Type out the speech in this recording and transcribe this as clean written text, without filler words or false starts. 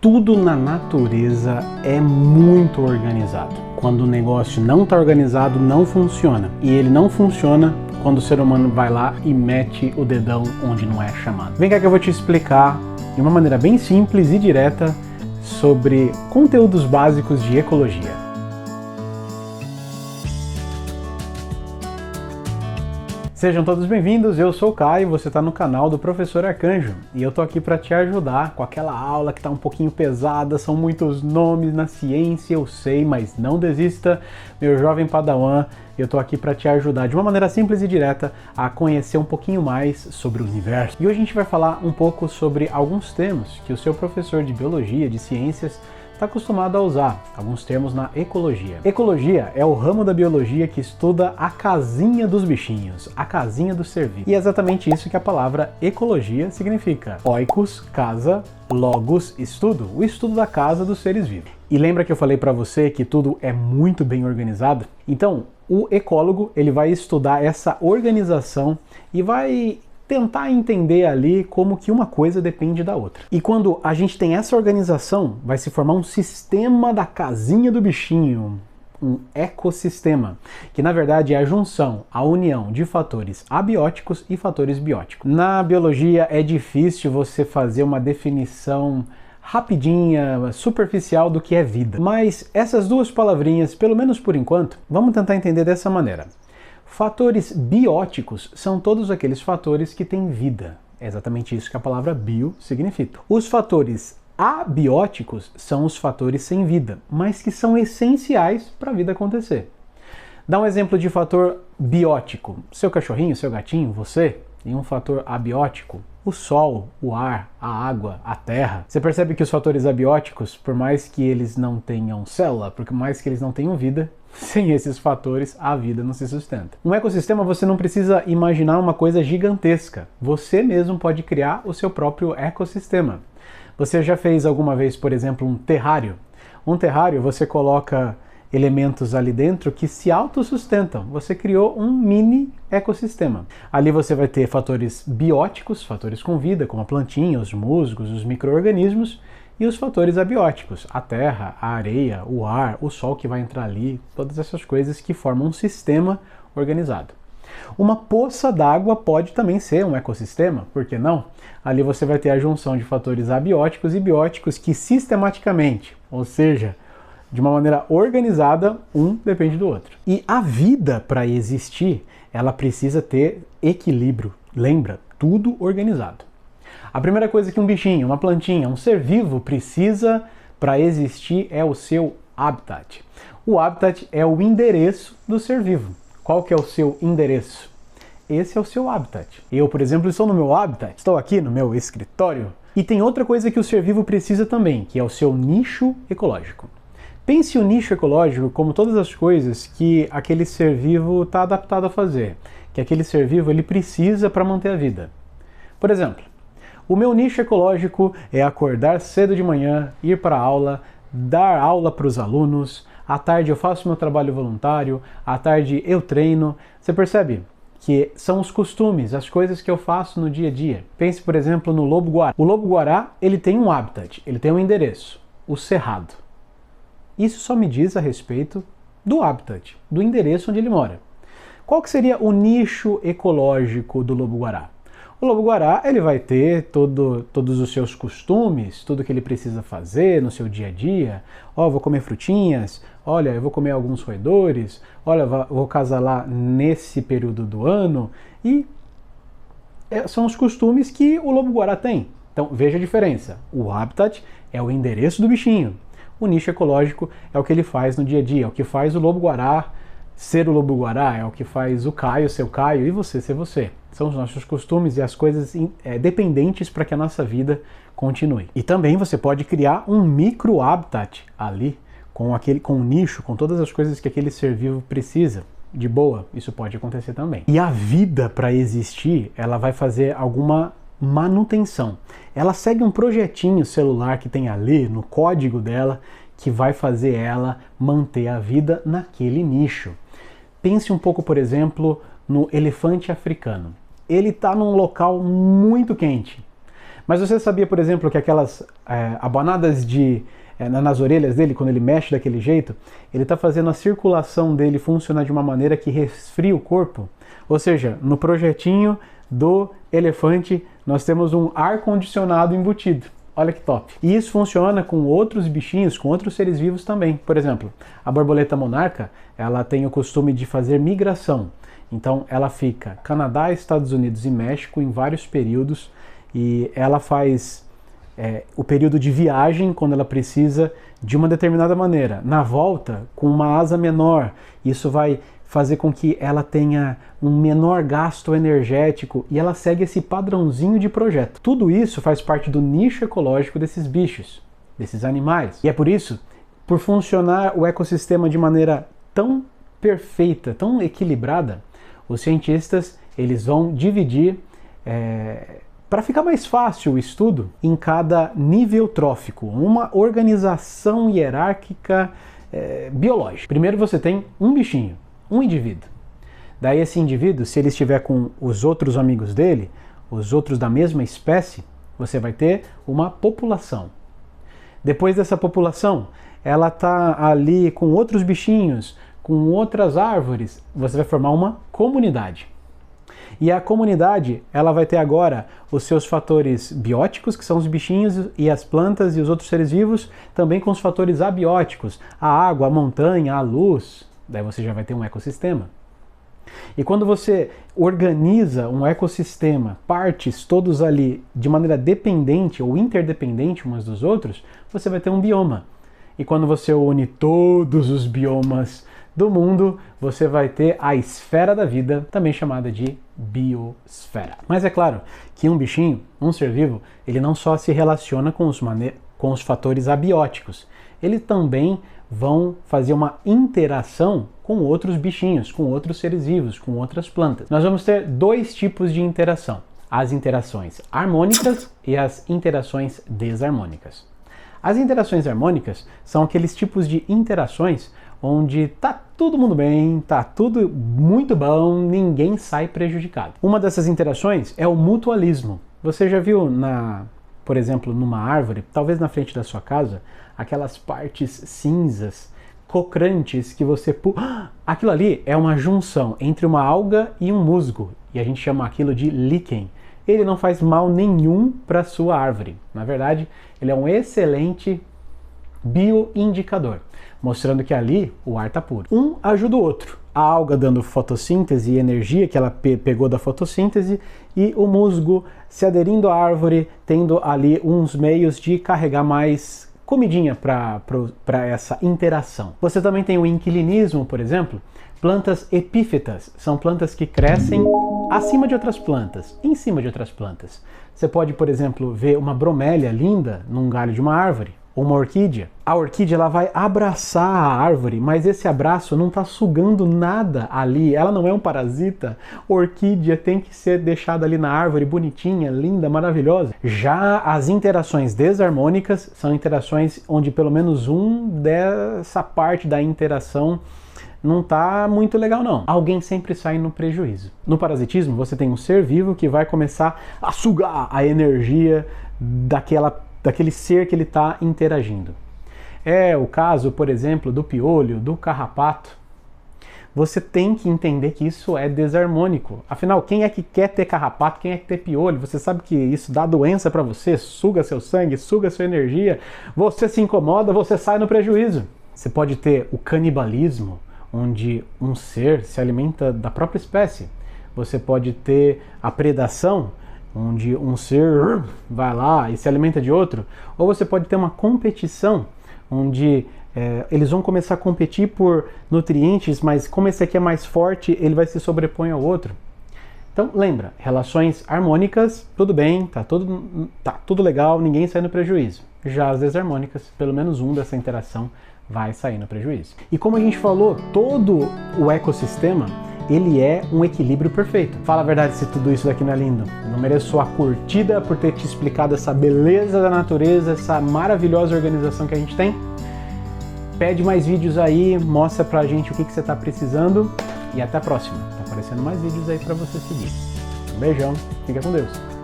Tudo na natureza é muito organizado. Quando o negócio não está organizado, não funciona. E ele não funciona quando o ser humano vai lá e mete o dedão onde não é chamado. Vem cá que eu vou te explicar de uma maneira bem simples e direta sobre conteúdos básicos de ecologia. Sejam todos bem-vindos, eu sou o Caio, você está no canal do Professor Arcanjo e eu tô aqui para te ajudar com aquela aula que está um pouquinho pesada, são muitos nomes na ciência, eu sei, mas não desista, meu jovem padawan, eu tô aqui para te ajudar de uma maneira simples e direta a conhecer um pouquinho mais sobre o universo. E hoje a gente vai falar um pouco sobre alguns termos que o seu professor de biologia, de ciências, está acostumado a usar, alguns termos na ecologia. Ecologia é o ramo da biologia que estuda a casinha dos bichinhos, a casinha do ser vivo. E é exatamente isso que a palavra ecologia significa. Oikos, casa, logos, estudo, o estudo da casa dos seres vivos. E lembra que eu falei para você que tudo é muito bem organizado? Então, o ecólogo, ele vai estudar essa organização e vai tentar entender ali como que uma coisa depende da outra. E quando a gente tem essa organização, vai se formar um sistema da casinha do bichinho, um ecossistema, que na verdade é a junção, a união de fatores abióticos e fatores bióticos. Na biologia é difícil você fazer uma definição rapidinha, superficial do que é vida. Mas essas duas palavrinhas, pelo menos por enquanto, vamos tentar entender dessa maneira. Fatores bióticos são todos aqueles fatores que têm vida. É exatamente isso que a palavra bio significa. Os fatores abióticos são os fatores sem vida, mas que são essenciais para a vida acontecer. Dá um exemplo de fator biótico. Seu cachorrinho, seu gatinho, você, e um fator abiótico. O sol, o ar, a água, a terra. Você percebe que os fatores abióticos, por mais que eles não tenham célula, por mais que eles não tenham vida, sem esses fatores, a vida não se sustenta. Um ecossistema você não precisa imaginar uma coisa gigantesca. Você mesmo pode criar o seu próprio ecossistema. Você já fez alguma vez, por exemplo, um terrário? Um terrário você coloca elementos ali dentro que se autossustentam. Você criou um mini ecossistema. Ali você vai ter fatores bióticos, fatores com vida, como a plantinha, os musgos, os micro-organismos, e os fatores abióticos, a terra, a areia, o ar, o sol que vai entrar ali, todas essas coisas que formam um sistema organizado. Uma poça d'água pode também ser um ecossistema, por que não? Ali você vai ter a junção de fatores abióticos e bióticos que sistematicamente, ou seja, de uma maneira organizada, um depende do outro. E a vida, para existir, ela precisa ter equilíbrio. Lembra? Tudo organizado. A primeira coisa que um bichinho, uma plantinha, um ser vivo precisa para existir é o seu habitat. O habitat é o endereço do ser vivo. Qual que é o seu endereço? Esse é o seu habitat. Eu, por exemplo, estou no meu habitat, estou aqui no meu escritório. E tem outra coisa que o ser vivo precisa também, que é o seu nicho ecológico. Pense o nicho ecológico como todas as coisas que aquele ser vivo está adaptado a fazer, que aquele ser vivo ele precisa para manter a vida. Por exemplo, o meu nicho ecológico é acordar cedo de manhã, ir para a aula, dar aula para os alunos, à tarde eu faço meu trabalho voluntário, à tarde eu treino. Você percebe que são os costumes, as coisas que eu faço no dia a dia. Pense, por exemplo, no lobo-guará. O lobo-guará ele tem um habitat, ele tem um endereço, o cerrado. Isso só me diz a respeito do habitat, do endereço onde ele mora. Qual que seria o nicho ecológico do lobo-guará? O lobo-guará ele vai ter todos os seus costumes, tudo que ele precisa fazer no seu dia a dia. Ó, vou comer frutinhas, olha, eu vou comer alguns roedores, olha, vou casalar nesse período do ano. E são os costumes que o lobo-guará tem. Então veja a diferença. O habitat é o endereço do bichinho. O nicho ecológico é o que ele faz no dia a dia, é o que faz o lobo-guará ser o lobo-guará, é o que faz o Caio ser o Caio e você ser você. São os nossos costumes e as coisas dependentes para que a nossa vida continue. E também você pode criar um micro-habitat ali, com um nicho, com todas as coisas que aquele ser vivo precisa. De boa, isso pode acontecer também. E a vida, para existir, ela vai fazer alguma manutenção. Ela segue um projetinho celular que tem ali no código dela que vai fazer ela manter a vida naquele nicho. Pense um pouco, por exemplo, no elefante africano. Ele está num local muito quente, Mas você sabia, por exemplo, que aquelas abanadas nas orelhas dele, quando ele mexe daquele jeito, ele está fazendo a circulação dele funcionar de uma maneira que resfria o corpo? Ou seja, no projetinho do elefante nós temos um ar-condicionado embutido. Olha que top! E isso funciona com outros bichinhos, com outros seres vivos também. Por exemplo, a borboleta monarca, ela tem o costume de fazer migração. Então ela fica Canadá, Estados Unidos e México em vários períodos, e ela faz o período de viagem quando ela precisa de uma determinada maneira. Na volta, com uma asa menor, isso vai fazer com que ela tenha um menor gasto energético e ela segue esse padrãozinho de projeto. Tudo isso faz parte do nicho ecológico desses bichos, desses animais. E é por isso, por funcionar o ecossistema de maneira tão perfeita, tão equilibrada, os cientistas eles vão dividir, para ficar mais fácil o estudo, em cada nível trófico, uma organização hierárquica biológica. Primeiro você tem um bichinho, um indivíduo. Daí esse indivíduo, se ele estiver com os outros amigos dele, os outros da mesma espécie, você vai ter uma população. Depois dessa população, ela está ali com outros bichinhos, com outras árvores, você vai formar uma comunidade. E a comunidade, ela vai ter agora os seus fatores bióticos, que são os bichinhos e as plantas e os outros seres vivos, também com os fatores abióticos, a água, a montanha, a luz. Daí você já vai ter um ecossistema. E quando você organiza um ecossistema, partes todos ali de maneira dependente ou interdependente umas dos outros, você vai ter um bioma. E quando você une todos os biomas do mundo, você vai ter a esfera da vida, também chamada de biosfera. Mas é claro que um bichinho, um ser vivo, ele não só se relaciona com os fatores abióticos, ele também vão fazer uma interação com outros bichinhos, com outros seres vivos, com outras plantas. Nós vamos ter dois tipos de interação: as interações harmônicas e as interações desarmônicas. As interações harmônicas são aqueles tipos de interações onde tá todo mundo bem, tá tudo muito bom, ninguém sai prejudicado. Uma dessas interações é o mutualismo. Você já viu por exemplo, numa árvore, talvez na frente da sua casa, aquelas partes cinzas, cocrantes que você... Aquilo ali é uma junção entre uma alga e um musgo, e a gente chama aquilo de líquen. Ele não faz mal nenhum para a sua árvore. Na verdade, ele é um excelente bioindicador, mostrando que ali o ar está puro. Um ajuda o outro. A alga dando fotossíntese e energia que ela pegou da fotossíntese, e o musgo se aderindo à árvore, tendo ali uns meios de carregar mais comidinha para essa interação. Você também tem o inquilinismo, por exemplo. Plantas epífitas são plantas que crescem acima de outras plantas, em cima de outras plantas. Você pode, por exemplo, ver uma bromélia linda num galho de uma árvore, ou uma orquídea. A orquídea ela vai abraçar a árvore, mas esse abraço não está sugando nada ali, ela não é um parasita. A orquídea tem que ser deixada ali na árvore, bonitinha, linda, maravilhosa. Já as interações desarmônicas são interações onde pelo menos dessa parte da interação não tá muito legal não. Alguém sempre sai no prejuízo. No parasitismo, você tem um ser vivo que vai começar a sugar a energia daquele ser que ele está interagindo. É o caso, por exemplo, do piolho, do carrapato. Você tem que entender que isso é desarmônico. Afinal, quem é que quer ter carrapato, quem é que quer ter piolho? Você sabe que isso dá doença para você, suga seu sangue, suga sua energia, você se incomoda, você sai no prejuízo. Você pode ter o canibalismo, onde um ser se alimenta da própria espécie. Você pode ter a predação, onde um ser vai lá e se alimenta de outro. Ou você pode ter uma competição, onde eles vão começar a competir por nutrientes, mas como esse aqui é mais forte, ele vai se sobrepor ao outro. Então lembra, relações harmônicas, tudo bem, tá tudo legal, ninguém sai no prejuízo. Já as desarmônicas, pelo menos dessa interação vai sair no prejuízo. E como a gente falou, todo o ecossistema, ele é um equilíbrio perfeito. Fala a verdade se tudo isso daqui não é lindo. Eu não mereço a curtida por ter te explicado essa beleza da natureza, essa maravilhosa organização que a gente tem. Pede mais vídeos aí, mostra pra gente o que você tá precisando e até a próxima. Tá aparecendo mais vídeos aí pra você seguir. Um beijão, fica com Deus.